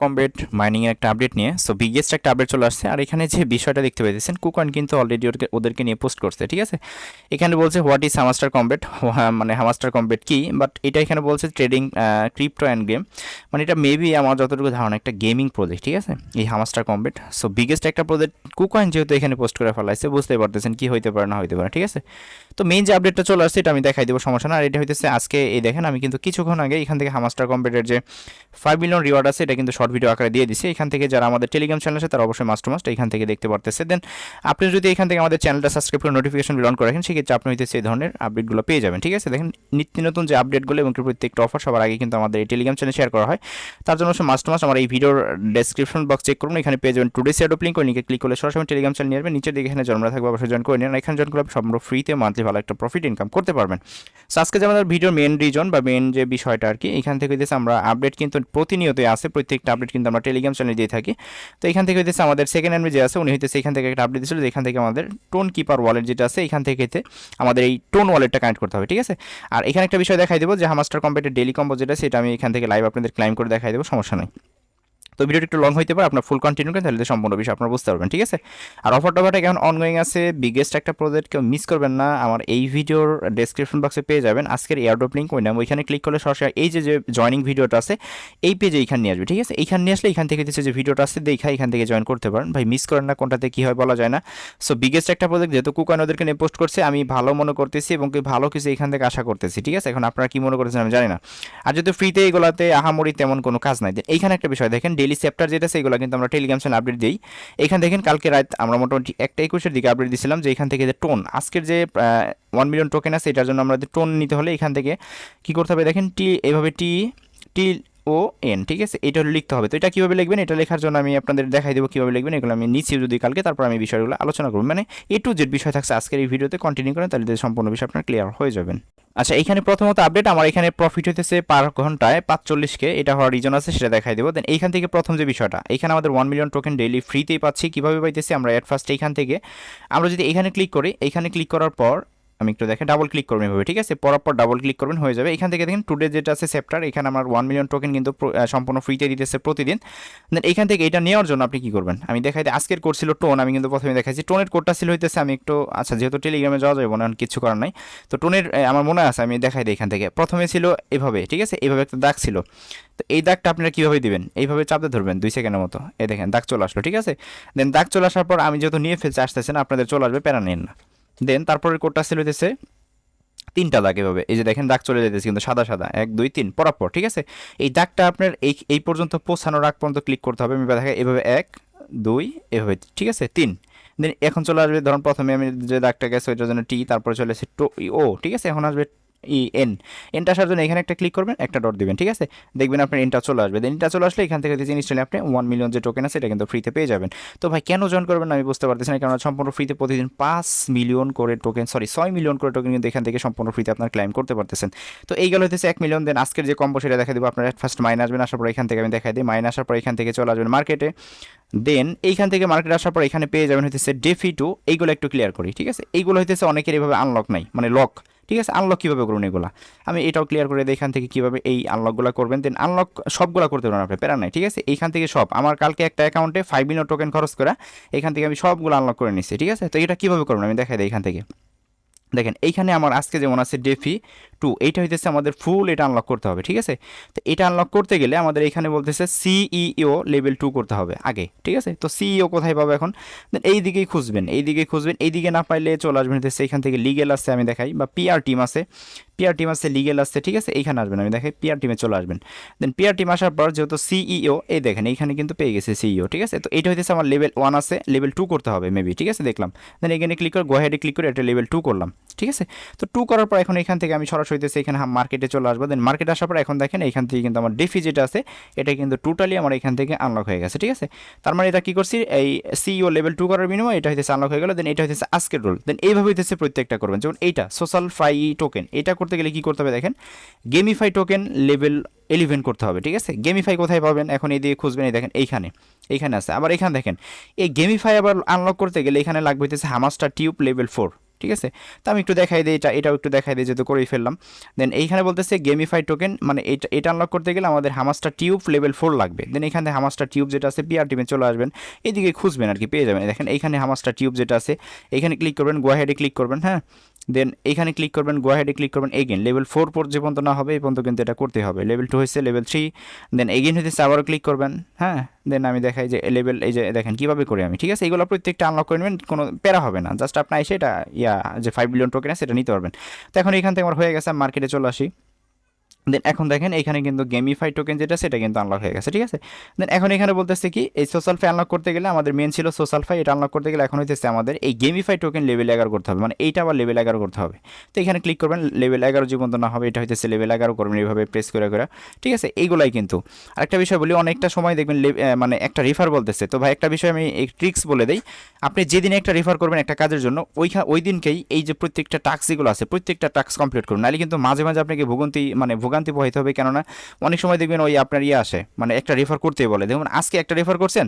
Combat mining এর একটা update নিয়ে সো বিগেস্ট একটা আপডেট চলে আসছে। আর এখানে যে বিষয়টা দেখতে পেয়েছেন, কুকয়েন কিন্তু অলরেডি ওদেরকে নিয়ে পোস্ট করছে, ঠিক আছে। এখানে বলছে হোয়াট ইজ হামাস্টার কমবেট, মানে হামাস্টার কমবেট কি, বাট এটা এখানে বলছে ট্রেডিং ক্রিপ্টো অ্যান্ড গেম, মানে এটা মেবি আমার যতটুকু ধারণা একটা গেমিং প্রজেক্ট, ঠিক আছে, এই হামাস্টার কমবেট। সো বিগেস্ট একটা প্রজেক্ট কুকয়েন যেহেতু এখানে পোস্ট করে ফেলাইছে, বুঝতেই পারতেছেন কি হইতে পারে না হইতে পারে, ঠিক আছে। তো মেইন যে আপডেটটা চলে আসছে এটা আমি দেখাই দেবো, সমস্যা না। আর এটা হইতেছে আজকে, এই দেখেন আমি কিন্তু কিছুক্ষণ আগে এখান থেকে হামাস্টার কমবেটের যে 5 মিলিয়ন রিওয়ার্ড আছে এটা কিন্তু শর্ট ভিডিও আকারে দিয়ে দিছে। এখান থেকে যারা আমাদের টেলিগ্রাম চ্যানেল আছে তারা অবশ্যই মাস্ট এখান থেকে দেখতে পারতেছে। দেন আপনি যদি এখান থেকে আমাদের চ্যানেলটা সাবস্ক্রাইব করে নোটিফিকেশন অন করে রাখেন, সেক্ষেত্রে আপনি হইতেছে এই ধরনের আপডেটগুলো পেয়ে যাবেন, ঠিক আছে। দেখেন নিত্য নতুন যে আপডেটগুলো এবং প্রত্যেকটা অফার সবার আগে কিন্তু আমাদের এই টেলিগ্রাম চ্যানেলে শেয়ার করা হয়। তার জন্য অবশ্যই মাস্ট আমার এই ভিডিওর ডেসক্রিপশন বক্স চেক করুন, এখানে পেয়ে যাবেন টুডে শেয়ার লিঙ্ক, ওই লিঙ্কে ক্লিক করলে সরাসরি টেলিগ্রাম চ্যানেল নিয়ে আসবেন। নিচের দিকে এখানে জন্ম থাকবে, অবশ্যই জয়েন করে নিন। এখানে জয়েন করলে সম্পূর্ণ ফ্রিতে মান্থলি ভালো একটা প্রফিট ইনকাম করতে পারবেন। সো আজকে যে আমাদের ভিডিওর মেন রিজন বা মেন যে বিষয়টা আর কি, এখান থেকে হইতেছে আমরা আপডেট কিন্তু প্রতিনিয়তই আছে, প্রত্যেকটা আপডেট কিন্তু আমরা টেলিগ্রাম চ্যানেলে দিয়ে থাকি। তো এখান থেকে হইতেছে আমাদের সেকেন্ড হ্যান্ড যে আছে উনি হইতেছে এখান থেকে একটা আপডেট দিয়েছিল, এখান থেকে আমাদের টোন কিপার ওয়ালেট যেটা আছে এখান থেকে আমাদের এই টোন ওয়ালেটটা কানেক্ট করতে হবে, ঠিক আছে। আর এখানে একটা বিষয় দেখাই দেবো যে হামাস্টার কম্পেটের ডেলি কম্বো যেটা, সেটা আমি এখান থেকে লাইভ আপনাদের ক্লাইম করে দেখাই দেবো, সমস্যা নাই। তো ভিডিওটা একটু লং হইতে পারে, আপনার ফুল কন্টিনিউ করেন তাহলে সম্পূর্ণ বিষয় আপনারা বুঝতে পারবেন, ঠিক আছে। আর অফারটা এখন অনগোয়িং আছে, বিগেস্ট একটা প্রজেক্ট, কেউ মিস করবেন না। আমার এই ভিডিওর ডেসক্রিপশন বক্সে পেয়ে যাবেন আজকের এয়ারড্রপ লিঙ্ক, ওই নাম ওইখানে ক্লিক করলে সরাসরি এই যে জয়নিং ভিডিওটা আছে এই পেজে এইখানে নিয়ে আসবে, ঠিক আছে। এইখানে নিয়ে আসলে এখান থেকে যে ভিডিওটা আছে দেখা এখান থেকে জয়েন করতে পারেন। ভাই মিস করেন না, কোনটাতে কী হয় বলা যায় না। সো বিগেস্ট একটা প্রজেক্ট যেহেতু কুকয়েন ওদেরকে নিয়ে পোস্ট করছে, আমি ভালো মনে করতেছি এবং ভালো কিছু এখান থেকে আশা করতেছি, ঠিক আছে। এখন আপনারা কি মনে করতেছেন আমি জানি না। আর যেহেতু ফ্রিতে এগুলাতে আহামরি তেমন কোনো কাজ নাই। এইখানে একটা বিষয় দেখেন, ডেইলি চ্যাপ্টার যেটা সেগুলো কিন্তু আমরা টেলিগ্রাম চ্যানেল আপডেট দিই। এখান দেখেন কালকে রাত আমরা মোটামুটি 1:21 দিকে আপডেট দিয়েছিলাম যে এখান থেকে যে টোন আজকের যে 1 মিলিয়ন টোকেন আছে এটার জন্য আমরা টোন নিতে হলে এখান থেকে কি করতে হবে দেখেন, এভাবে টি টি ও এন, ঠিক আছে, এটা লিখতে হবে। তো এটা কীভাবে লিখবেন, এটা লেখার জন্য আমি আপনাদের দেখাই দেবো কীভাবে লিখবেন। এগুলো আমি নিচ্ছি যদি কালকে, তারপর আমি বিষয়গুলো আলোচনা করব, মানে টু জেড বিষয় থাকছে আজকের এই ভিডিওতে, কন্টিনিউ করেন তাহলে সম্পূর্ণ বিষয় আপনার ক্লিয়ার হয়ে যাবেন। আচ্ছা, এখানে প্রথমত আপডেট আমার এখানে প্রফিট হইতেছে পার ঘন্টায় 45K, এটা হওয়ার রিজন আছে সেটা দেখাই দেবো। দেন এইখান থেকে প্রথম যে বিষয়টা, এখানে আমাদের 1 মিলিয়ন টোকেন ডেইলি ফ্রিতেই পাচ্ছি। কীভাবে পাইতেছি আমরা এট ফার্স্ট এইখান থেকে আমরা যদি এখানে ক্লিক করি, এইখানে ক্লিক করার পর আমি একটু দেখেন ডাবল ক্লিক করবেন এভাবে, ঠিক আছে, পর ডাবল ক্লিক করবেন হয়ে যাবে। এখান থেকে দেখেন টুডে যেটা আছে চ্যাপ্টার, এখানে আমার 1 মিলিয়ন টোকেন কিন্তু সম্পূর্ণ ফ্রিতে দিতেছে প্রতিদিন। দেন এখান থেকে এটা নেওয়ার জন্য আপনি কি করবেন, আমি দেখাই দিই। আজকের কোড ছিল টোন, আমি কিন্তু প্রথমে দেখাইছি টোনের কোডটা ছিল হইতেছে, আমি একটু আচ্ছা যেহেতু টেলিগ্রামে যাওয়া যাবে না কিছু করার নাই, তো টোনের আমার মনে আছে আমি দেখাই দিই। এখান থেকে প্রথমে ছিল এভাবে, ঠিক আছে, এইভাবে একটা দাগ ছিল। তো এই দাগটা আপনারা কীভাবে দিবেন, এইভাবে চাপতে ধরবেন 2 সেকেন্ডের মতো, এই দেখেন দাগ চলে আসলো, ঠিক আছে। দেন দাগ চলে আসার পর আমি যেহেতু নিয়ে ফেলতে আসতেছে না, আপনাদের চলে আসবে, প্যারা নেন না। দেন তারপরের কোডটা ছিল হইতেছে 3টা দাগ, এভাবে এই যে দেখেন দাগ চলে যেতেছে কিন্তু সাদা সাদা 1 2 3 পরাপর, ঠিক আছে। এই দাগটা আপনার এই পর্যন্ত পৌঁছানোর আগ পর্যন্ত ক্লিক করতে হবে। আমি দেখেন এভাবে 1 2 এভাবে, ঠিক আছে, 3। দেন এখন চলে আসবে, ধরুন প্রথমে আমি যে দাগটা গেছে ওইটার জন্য টি, তারপরে চলে আসে ও, ঠিক আছে। এখন আসবে এনটা আসার জন্য এখানে একটা ক্লিক করবেন, একটা ডট দিবেন, ঠিক আছে। দেখবেন আপনার এনটা চলে আসবে। দেন এনটা চলে আসলে এখান থেকে ইনস্টলে আপনি 1 মিলিয়ন যে টোকেন আছে এটা কিন্তু ফ্রিতে পেয়ে যাবেন। তো ভাই কেন জয়েন করবেন আমি বুঝতে পারতেছি না, কারণ সম্পূর্ণ ফ্রিতে প্রতিদিন 5 মিলিয়ন করে টোকেন, 6 মিলিয়ন করে টোকেন কিন্তু এখান থেকে সম্পূর্ণ ফ্রিতে আপনার ক্লাইম করতে পারতেছেন। তো এই গেল হচ্ছে 1 মিলিয়ন। দেন আজকের যে কম্বো সেটা দেখা দেবো আপনার। ফার্স্ট মাইন আসবেন, আসার পর এখান থেকে আমি দেখাই দিই, মাইন আসার পর এখান থেকে চলে আসবেন মার্কেটে। দেন এইখান থেকে মার্কেট আসার পর এখানে পেয়ে যাবেন হইতেছে ডেফি 2, এইগুলো একটু ক্লিয়ার করি, ঠিক আছে। এইগুলো হইতেছে অনেকের এভাবে আনলক নাই, মানে লক, ঠিক আছে। আনলক কীভাবে করুন এগুলো আমি এটাও ক্লিয়ার করে দিই, এখান থেকে কীভাবে এই আনলকগুলো করবেন। দেন আনলক সবগুলো করতে পারেন আপনি, প্যারা নাই, ঠিক আছে। এইখান থেকে সব আমার কালকে একটা অ্যাকাউন্টে 5 মিলিয়ন টোকেন খরচ করা, এখান থেকে আমি সবগুলো আনলক করে নিচ্ছি, ঠিক আছে। তো এটা কীভাবে করবেন আমি দেখাই দিই। এখান থেকে দেখেন এইখানে আমার আজকে যেমন আছে ডেফি 2, এইটা হইতেছে আমাদের ফুল, এটা আনলক করতে হবে, ঠিক আছে। তো এটা আনলক করতে গেলে আমাদের এখানে বলতেছে সিইও লেভেল 2 করতে হবে আগে, ঠিক আছে। তো সিইও কোথায় পাবো এখন, দেন এই দিকেই খুঁজবেন, এই দিকে না পাইলে চলে আসবেন হইতেছে এখান থেকে লিগেল আছে, আমি দেখাই, বা পিআর টিম আছে, লিগেল আছে, ঠিক আছে। এইখানে আসবেন, আমি দেখাই পিআর টিমে চলে আসবেন। দেন পিআর টিম আসার পর যেহেতু সিইও, এই দেখেন এইখানে কিন্তু পেয়ে গেছে সিইও, ঠিক আছে। তো এটা হইতেছে আমার লেভেল 1 আছে, লেভেল 2 করতে হবে মেবি, ঠিক আছে, দেখলাম। দেন এখানে ক্লিক করে গোহেডে ক্লিক করে এটা লেভেল 2 করলাম, ঠিক আছে। তো 2 করার পর এখন এখান থেকে আমি সরাসরি হইতেছে এখানে মার্কেটে চলে আসবো। দেন মার্কেটে আসার পর এখন দেখেন এখান থেকে কিন্তু আমার ডেফি যেটা আছে এটা কিন্তু টোটালি আমার এখান থেকে আনলক হয়ে গেছে, ঠিক আছে। তার মানে এটা কি করছি, এই সিইও লেভেল 2 করার বিনিময়ে এটা হইতেছে আনলক হয়ে গেল। দেন এটা হইতেছে আজকের রোল। দেন এইভাবে হইতেছে প্রত্যেকটা করবেন। যেমন এইটা সোশ্যাল ফ্রাই টোকেন, এটা করতে গেলে কি করতে হবে দেখেন, গেমিফাই টোকেন লেভেল 11 করতে হবে, ঠিক আছে। গেমিফাই কোথায় পাবেন, এখন এই দিয়ে খুঁজবেন, এই দেখেন এইখানে আছে। আবার এখানে দেখেন এই গেমিফাই আবার আনলক করতে গেলে এখানে লাগবে হইতেছে হামাস্টার টিউব লেভেল 4, ঠিক আছে। তো আমি একটু দেখাই দিই, এটাও একটু দেখাই দিই, যেহেতু করেই ফেললাম। দেন এইখানে বলতেছে গেমিফাই টোকেন, মানে এটা আনলক করতে গেলে আমাদের হামাস্টার টিউব লেভেল 4 লাগবে। দেন এখানে হামাস্টার টিউব যেটা আছে পিআর টিমে চলে আসবেন, এইদিকে খুঁজবেন আর কি, পেয়ে যাবেন। দেখেন এইখানে হামাস্টার টিউব যেটা আছে, এখানে ক্লিক করবেন, গো হেডে ক্লিক করবেন, হ্যাঁ। দেন এইখানে ক্লিক করবেন, গো হেডে ক্লিক করবেন। এগেন লেভেল 4 যে পর্যন্ত না হবে এই পর্যন্ত কিন্তু এটা করতে হবে। লেভেল 2 হয়েছে, লেভেল 3, দেন এগেন হইতেছে আবারও ক্লিক করবেন, হ্যাঁ। দেন আমি দেখাই যে লেভেল, এই যে দেখেন কীভাবে করে আমি, ঠিক আছে। এগুলো প্রত্যেকটা আনলক করে নেবেন, কোনো প্যারা হবে না, জাস্ট আপনার এসে এটা যে 5 বিলিয়ন টোকেন আছে সেটা নিতে পারবেন। তো এখন এখান থেকে আমার হয়ে গেছে, মার্কেটে চলে আসি। দেন এখন দেখেন এখানে কিন্তু গেমিফাই টোকেন যেটা সেটা কিন্তু আনলক হয়ে গেছে, ঠিক আছে। দেন এখন এখানে বলতেছে কি, এই সোশ্যাল ফাই আনলক করতে গেলে আমাদের মেন ছিল সোশ্যাল ফাই, এটা আনলক করতে গেলে এখন হইতেছে আমাদের এই গেমিফাই টোকেন লেভেল 11 করতে হবে, মানে এইটা আবার লেভেল 11 করতে হবে। তো এখানে ক্লিক করবেন, লেভেল 11 যে পর্যন্ত না হবে এটা হইতেছে লেভেল 11 করবেন, এইভাবে প্রেস করে করে, ঠিক আছে। এইগুলাই কিন্তু আরেকটা বিষয় বলি, অনেকটা সময় দেখবেন মানে একটা রিফার বলতেছে। তো ভাই একটা বিষয় আমি এই ট্রিক্স বলে দিই, আপনি যেদিন একটা রিফার করবেন একটা কাজের জন্য, ওই দিনকেই এই যে প্রত্যেকটা টাস্ক যেগুলো আছে প্রত্যেকটা টাস্ক কমপ্লিট করুন, নাহলে কিন্তু মাঝে মাঝে আপনাকে ভোগান্তি পোহাইতে হবে। কেননা অনেক সময় দেখবেন ওই আপনার আসে, মানে একটা রেফার করতে বলে, দেখুন আজকে একটা রেফার করছেন,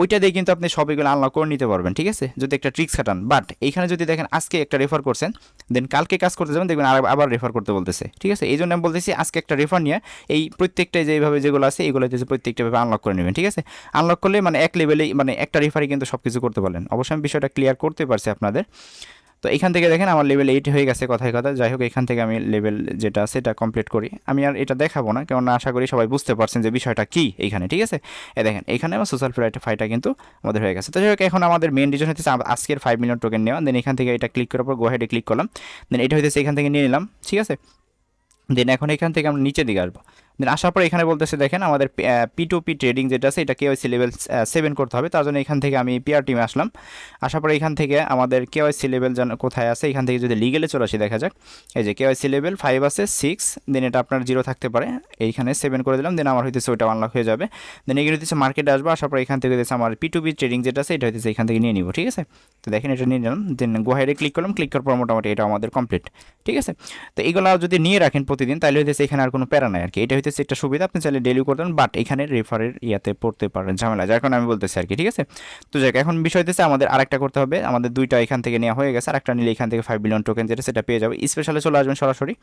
ওইটা দিয়ে কিন্তু আপনি সবগুলো আনলক করে নিতে পারবেন, ঠিক আছে, যদি একটা ট্রিক্স খাটান। বাট এইখানে যদি দেখেন আজকে একটা রেফার করছেন, দেন কালকে কাজ করতে যাবেন, দেখবেন আবার রেফার করতে বলতেছে, ঠিক আছে। এই জন্য আমি বলতেছি আজকে একটা রেফার নিয়ে এই প্রত্যেকটা যেভাবে যেগুলো আছে এগুলো হচ্ছে প্রত্যেকটা ভাবে আনলক করে নেবেন, ঠিক আছে। আনলক করলে মানে এক লেভেলেই, মানে একটা রেফারই কিন্তু সব কিছু করতে পারলেন। অবশ্যই আমি বিষয়টা ক্লিয়ার করতে পারছি আপনাদের। তো এখান থেকে দেখেন আমার লেভেল 8 হয়ে গেছে, কথায় কথা। যাই হোক, এখান থেকে আমি লেভেল যেটা আছে এটা কমপ্লিট করি। আমি আর এটা দেখাবো না, কেননা আশা করি সবাই বুঝতে পারছেন যে বিষয়টা কী এইখানে, ঠিক আছে। দেখেন এখানে আমার সোশ্যাল ফাইটা কিন্তু আমাদের হয়ে গেছে। তো যাই হোক, এখন আমাদের মেন রিজন হচ্ছে আজকের 5 মিলিয়ন টোকেন নেওয়া। দেন এখান থেকে এটা ক্লিক করার পর গো হেডে ক্লিক করলাম। দেন এটা হইতেছে এখান থেকে নিয়ে নিলাম, ঠিক আছে। দেন এখন এখান থেকে আমরা নিচের দিকে আসবো। দেন আসার পর এখানে বলতেছে দেখেন আমাদের P2P ট্রেডিং যেটা আছে এটা কেওয়াইসি লেভেল 7 করতে হবে। তার জন্য এখান থেকে আমি পিআর টিমে আসলাম। আসার পর এখান থেকে আমাদের কেওয়াইসি লেভেল কোথায় আছে, এখান থেকে যদি লিগেলে চলে আসি দেখা যাক, এই যে কেওয়াইসি লেভেল 5 আছে, 6, দেন এটা আপনার 0 থাকতে পারে, এইখানে 7 করে দিলাম। দেন আমার হইতেছে ওইটা আনলক হয়ে যাবে। দেন এগুলো হচ্ছে মার্কেটে আসবো। আসার পর এখান থেকে হচ্ছে আমার P2P ট্রেডিং যেটা আছে এটা হইতেছে এখান থেকে নিয়ে নিব, ঠিক আছে। তো দেখেন এটা নিয়ে নিলাম। দেন গো হেডে ক্লিক করলাম, ক্লিক করার পর মোটামুটি এটা আমাদের কমপ্লিট, ঠিক আছে। তো এইগুলো যদি নিয়ে রাখেন প্রতিদিন, তাহলে হইতেছে এখানে আর কোনো প্যারা নাই আর কি। এটা হইতেছে একটা সুবিধা, আপনি চাইলে ডেলি করতেন, বাট এখানে রেফারের পড়তে পারেন ঝামেলা, যার কারণে আমি বলতেছি আর কি, ঠিক আছে। তো যাক, এখন বিষয় হইতেছে আমাদের আরেকটা করতে হবে। আমাদের দুইটা এখান থেকে নেওয়া হয়ে গেছে, আরেকটা নিলে এখান থেকে 5 বিলিয়ন টোকেন যেটা সেটা পেয়ে যাবে। স্পেশালে চলে আসবেন সরাসরি।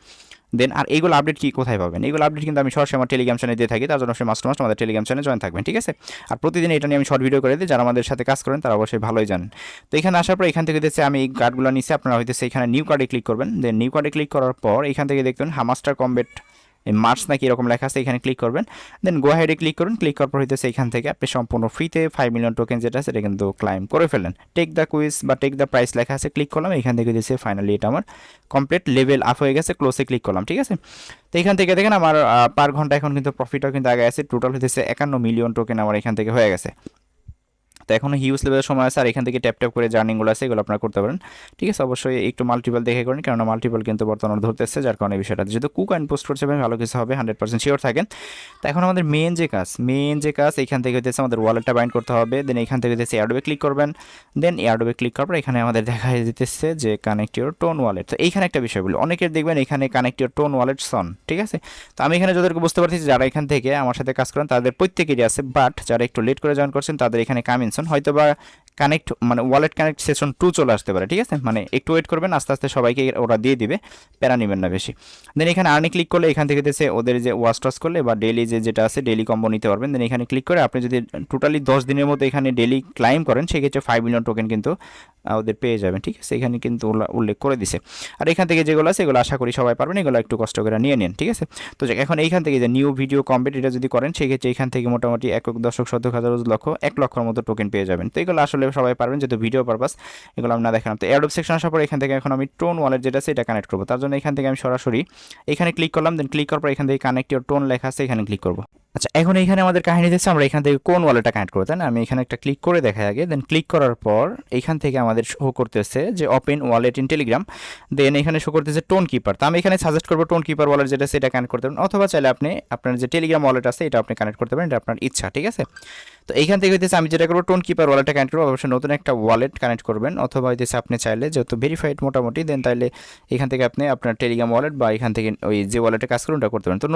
দেন আর এইগুলো আপডেট কি কোথায় পাবেন, এইগুলো আপডেট কিন্তু আমি সরাসরি আমার টেলিগ্রাম চ্যানেলে দিয়ে থাকি, তার জন্য অবশ্যই মাস্ট আমাদের টেলিগ্রাম চ্যানেলে জয়েন থাকবেন, ঠিক আছে। আর প্রতিদিন এটা নিয়ে আমি শর্ট ভিডিও করে দিই, যারা আমাদের সাথে কাজ করেন তারা অবশ্যই ভালোই জানেন। তো এখানে আসার পর এখান থেকে হইতেছে আমি এই কার্ডগুলো নিচ্ছি, আপনারা হইতেছে এখানে নিউ কার্ডে ক্লিক করবেন। দেন নিউ কার্ডে ক্লিক করার পর এখান থেকে দেখবেন হামাস্টার কমবেট মার্চ নাকি এরকম লেখা আছে, এখানে ক্লিক করবেন। দেন গো হেডে ক্লিক করুন, ক্লিক করার পর হইতেছে এখান থেকে আপনি সম্পূর্ণ ফ্রিতে 5 মিলিয়ন টোকেন যেটা আছে এটা কিন্তু ক্লাইম করে ফেলেন। টেক দ্য কুইজ বা টেক দ্য প্রাইস লেখা আছে, ক্লিক করলাম। এখান থেকে দিয়েছে ফাইনালি এটা আমার কমপ্লিট লেভেল আপ হয়ে গেছে, ক্লোজে ক্লিক করলাম, ঠিক আছে। তো এখান থেকে দেখেন আমার পার ঘন্টা এখন কিন্তু প্রফিটও কিন্তু আগে আছে, টোটাল হইতেছে 51 মিলিয়ন টোকেন আমার এখান থেকে হয়ে গেছে। তো এখনও হিউজ লেভেলের সময় আছে, আর এখান থেকে ট্যাপ ট্যাপ করে জার্নিংগুলো আছে এগুলো আপনারা করতে পারেন, ঠিক আছে। অবশ্যই একটু মাল্টিপল দেখে করেন, কারণ মাল্টিপল কিন্তু বর্তমানে ধরতেছে, যার কারণে বিষয়টা যেহেতু কুকয়েন পোস্ট করছে ভালো কিছু হবে 100% শিওর থাকেন। তো এখন আমাদের মেন যে কাজ এখান থেকে হচ্ছে আমাদের ওয়ালেটটা বাইন্ড করতে হবে। দেন এখান থেকে হচ্ছে এয়ারডোবে ক্লিক করবেন। দেন এয়ারডোবে ক্লিক করার পর এখানে আমাদের দেখা যেতেছে যে কানেক্ট ইউর টোন ওয়ালেট। তো এইখানে একটা বিষয় বলি, অনেকের দেখবেন এখানে কানেক্ট ইউর টোন ওয়ালেট সন, ঠিক আছে। তো আমি এখানে যাদেরকে বুঝতে পারছি যারা এখান থেকে আমার সাথে কাজ করেন তাদের প্রত্যেকেরই আছে, বাট যারা একটু লেট করে জয়েন করছেন তাদের এখানে কামিনসন হয়তো বা কানেক্ট মানে ওয়ালেট কানেক্ট সেশন 2 চলে আসতে পারে, ঠিক আছে। মানে একটু ওয়েট করবেন, আস্তে আস্তে সবাইকে ওরা দিয়ে দিবে, প্যারা নেবেন না বেশি। দেন এখানে আর্নে ক্লিক করলে এখান থেকে দিয়েছে ওদের যে ওয়াচ টস করলে বা ডেলি যেটা আছে ডেলি কম্বো নিতে পারবেন। দেন এখানে ক্লিক করে আপনি যদি টোটালি 10 দিনের মধ্যে এখানে ডেলি ক্লাইম করেন সেক্ষেত্রে 5 মিলিয়ন টোকেন কিন্তু ওদের পেয়ে যাবেন, ঠিক আছে। এখানে কিন্তু উল্লেখ করে দিছে। আর এখান থেকে যেগুলো আছে এগুলো আশা করি সবাই পারবেন, এগুলো একটু কষ্ট করে নিয়ে নিন, ঠিক আছে। তো এখন এইখান থেকে যে নিউ ভিডিও কম্পিট এটা যদি করেন সেক্ষেত্রে এখান থেকে মোটামুটি 1,10,000 মতো টোকেন পেয়ে যাবেন। তো এগুলো আসলে সবাই পারবেন, যেহেতু ভিডিও পারপাস এগুলো আমি না দেখালাম। তো এয়ারড্রপ সেকশন আসার পর এখান থেকে এখন আমি টোন ওয়ালেট যেটা আছে এটা কানেক্ট করবো। তার জন্য এখান থেকে আমি সরাসরি এখানে ক্লিক করলাম। দেন ক্লিক করার পর এখান থেকে কানেক্ট ইউর টোন লেখা আছে, এখানে ক্লিক করবো। আচ্ছা, এখন এখানে আমাদের কাহিনী দিচ্ছে আমরা এখান থেকে কোন ওয়ালেটটা কানেক্ট করবো, তাই না। আমি এখানে একটা ক্লিক করে দেখাই আগে। দেন ক্লিক করার পর এখান থেকে আমাদের শো করতেছে যে ওপেন ওয়ালেট ইন টেলিগ্রাম। দেন এখানে শো করতেছে টোন কিপার। তো আমি এখানে সাজেস্ট করবো টোন কিপার ওয়ালেট যেটা সেটা কানেক্ট করতে পারেন, অথবা চাইলে আপনি আপনার যে টেলিগ্রাম ওয়ালেট আছে এটা আপনি কানেক্ট করতে পারেন, এটা আপনার ইচ্ছা, ঠিক আছে। তো এইখান থেকে হইতেছে আমি যেটা করবো টোন কিপার ওয়ালেটটা কানেক্ট করবো, অবশ্যই নতুন একটা ওয়ালেট কানেক্ট করবেন, অথবা হইতেছে আপনি চাইলে যেহেতু ভেরিফাইড মোটামুটি দেন তাইলে এখান থেকে আপনি আপনার টেলিগ্রাম ওয়ালেট বা এখান থেকে ওই যে ওয়ালেটে কাজ করুন ওটা করতে পারেন। তো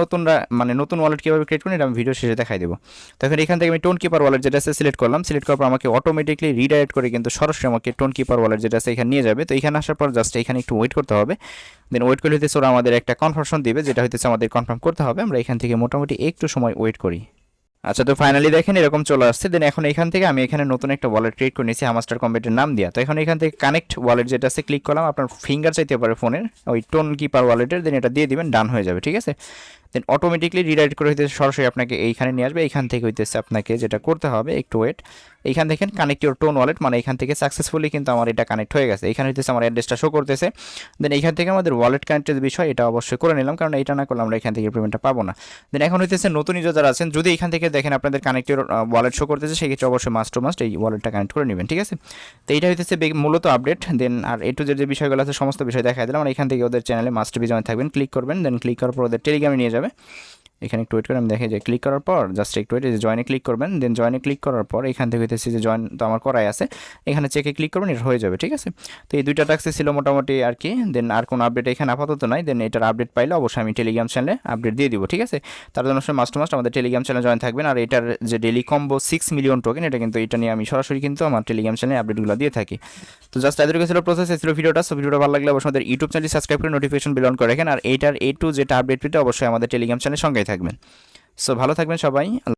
নতুন ওয়ালেট কীভাবে ক্রিয়েট করেন এটা আমি ভিডিও শেষে দেখাই দেবো। তো এখন এখান থেকে আমি টোন কিপার ওয়ালেট যেটা আছে সিলেক্ট করলাম, সিলেক্ট করার পর আমাকে অটোমেটিকলি রিডাইরেক্ট করে কিন্তু সরাসরি আমাকে টোন কিপার ওয়ালেট যেটা আছে এখানে নিয়ে যাবে। তো এখানে আসার পর জাস্ট এখানে একটু ওয়েট করতে হবে, দেন ওয়েট করলে হইতেছে ওরা আমাদের একটা কনফার্মেশন দিবে, যেটা হইতেছে আমাদের কনফার্ম করতে হবে। আমরা এখান থেকে মোটামুটি একটু সময় ওয়েট করি। আচ্ছা, তো ফাইনালি দেখেন এরকম চলে আসছে। দেন এখন এখান থেকে আমি এখানে নতুন একটা ওয়ালেট ক্রিয়েট করে নিয়েছি হামাস্টার কম্বেটের নাম দিয়া। তো এখন এখান থেকে কানেক্ট ওয়ালেট যেটা আছে ক্লিক করলাম, আপনার ফিঙ্গার চাইতে পারে ফোনের ওই টোন কিপার ওয়ালেটের, দেন এটা দিয়ে দিবেন, ডান হয়ে যাবে। ঠিক আছে, দেন অটোমেটিকলি রিডাইরেক্ট করে হইতেছে সরাসরি আপনাকে এইখানে নিয়ে আসবে। এইখান থেকে হইতেছে আপনাকে যেটা করতে হবে একটু ওয়েট, এইখান দেখেন কানেক্ট ইউর টোন ওয়ালেট, মানে এখান থেকে সাকসেসফুলি কিন্তু আমার এটা কানেক্ট হয়ে গেছে। এখানে হইতেছে আমার অ্যাড্রেসটা শো করতেছে। দেন এইখান থেকে আমাদের ওয়ালেট কানেক্টের বিষয় এটা অবশ্যই করে নিলাম, কারণ এটা না করলে আমরা এখান থেকে পেমেন্টটা পাবো না। দেন এখন হইতেছে নতুন ইউজার যারা আছেন, যদি এখান থেকে দেখেন আপনাদের কানেক্ট ইউর ওয়ালেট শো করতেছে, সেক্ষেত্রে অবশ্যই মাস্ট টু মাস্ট এই ওয়ালেটটা কানেক্ট করে নেবেন। ঠিক আছে, তো এইটা হইতেছে মূলত আপডেট। দেন আর টু যে বিষয়গুলো আছে সমস্ত বিষয় দেখা দিলাম। আর এখান থেকে ওদের চ্যানেলে মাস্ট বি জয়েন থাকবেন, ক্লিক করবেন। দেন ক্লিক করার পর ওদের টেলিগ্রামে নিয়ে যাবে। এখানে একটু ওয়েট করে আমি দেখে যে ক্লিক করার পর জাস্ট একটু ওয়েট, যে জয়েনে ক্লিক করবেন। দেন জয়েনে ক্লিক করার পর এখান থেকে হইতেছে যে জয়েন তো আমার করাই আছে, এখানে চেকে ক্লিক করবেন, এটা হয়ে যাবে। ঠিক আছে, তো এই দুইটা টাস্ক ছিল মোটামুটি আর কি। দেন আর কোনো আপডেট এখানে আপাতত নাই। দেন এটার আপডেট পাইলে অবশ্যই আমি টেলিগ্রাম চ্যানেলে আপডেট দিয়ে দিব। ঠিক আছে, তার জন্য মাস্ট টু মাস্ট আমাদের টেলিগ্রাম চ্যানেলে জয়েন থাকবেন। আর এটার যে ডেলি কম্বো 6 মিলিয়ন টোকেন, এটা কিন্তু এটা নিয়ে আমি সরাসরি কিন্তু আমার টেলিগ্রাম চ্যানেলে আপডেটগুলো দিয়ে থাকি। তো জাস্ট এতটুকু ছিল প্রসেস, ছিল ভিডিওটা। সো ভিডিওটা ভালো লাগলে অবশ্যই আমাদের ইউটিউব চ্যানেল সাবস্ক্রাইব করে নোটিফিকেশন বেল অন করে রাখেন। আর এইটার A to যেটা আপডেট পেতে অবশ্যই আমাদের টেলিগ্রাম চ্যানেলের সঙ্গেই থাকবেন। সো ভালো থাকবেন সবাই।